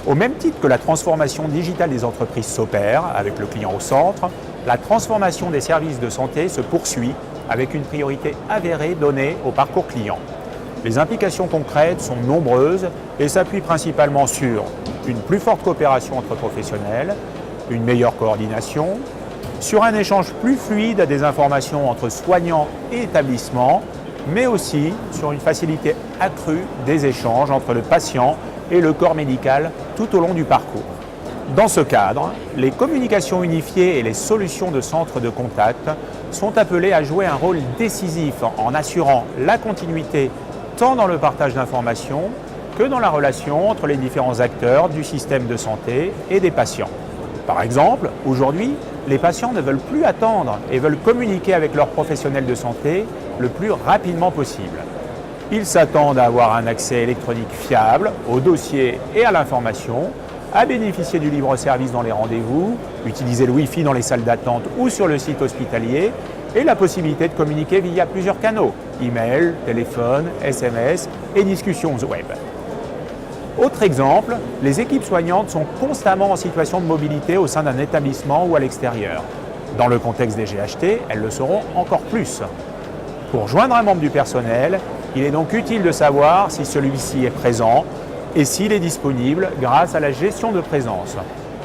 Au même titre que la transformation digitale des entreprises s'opère avec le client au centre, la transformation des services de santé se poursuit avec une priorité avérée donnée au parcours client. Les implications concrètes sont nombreuses et s'appuient principalement sur une plus forte coopération entre professionnels, une meilleure coordination, sur un échange plus fluide des informations entre soignants et établissements, mais aussi sur une facilité accrue des échanges entre le patient et le corps médical tout au long du parcours. Dans ce cadre, les communications unifiées et les solutions de centres de contact sont appelées à jouer un rôle décisif en assurant la continuité tant dans le partage d'informations que dans la relation entre les différents acteurs du système de santé et des patients. Par exemple, aujourd'hui, les patients ne veulent plus attendre et veulent communiquer avec leurs professionnels de santé le plus rapidement possible. Ils s'attendent à avoir un accès électronique fiable au dossier et à l'information, à bénéficier du libre-service dans les rendez-vous, utiliser le Wi-Fi dans les salles d'attente ou sur le site hospitalier et la possibilité de communiquer via plusieurs canaux, email, téléphone, SMS et discussions web. Autre exemple, les équipes soignantes sont constamment en situation de mobilité au sein d'un établissement ou à l'extérieur. Dans le contexte des GHT, elles le seront encore plus. Pour joindre un membre du personnel, il est donc utile de savoir si celui-ci est présent et s'il est disponible grâce à la gestion de présence,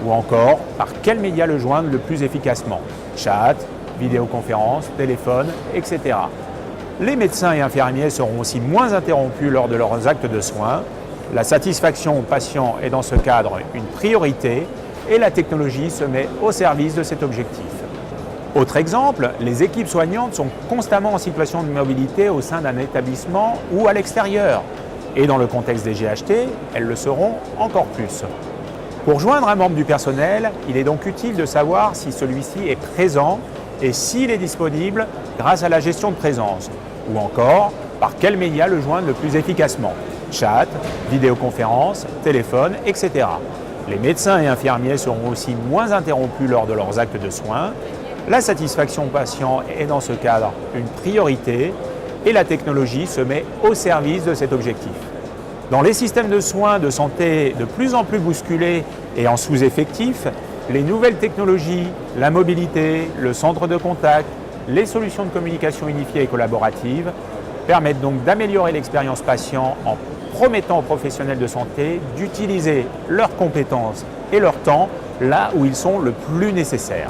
ou encore par quel média le joindre le plus efficacement, chat, vidéoconférence, téléphone, etc. Les médecins et infirmiers seront aussi moins interrompus lors de leurs actes de soins. La satisfaction patient est dans ce cadre une priorité et la technologie se met au service de cet objectif. Autre exemple, les équipes soignantes sont constamment en situation de mobilité au sein d'un établissement ou à l'extérieur. Et dans le contexte des GHT, elles le seront encore plus. Pour joindre un membre du personnel, il est donc utile de savoir si celui-ci est présent et s'il est disponible grâce à la gestion de présence, ou encore par quel média le joindre le plus efficacement, chat, vidéoconférence, téléphone, etc. Les médecins et infirmiers seront aussi moins interrompus lors de leurs actes de soins. La satisfaction patient est dans ce cadre une priorité et la technologie se met au service de cet objectif. Dans les systèmes de soins de santé de plus en plus bousculés et en sous-effectifs, les nouvelles technologies, la mobilité, le centre de contact, les solutions de communication unifiées et collaboratives permettent donc d'améliorer l'expérience patient en promettant aux professionnels de santé d'utiliser leurs compétences et leur temps là où ils sont le plus nécessaires.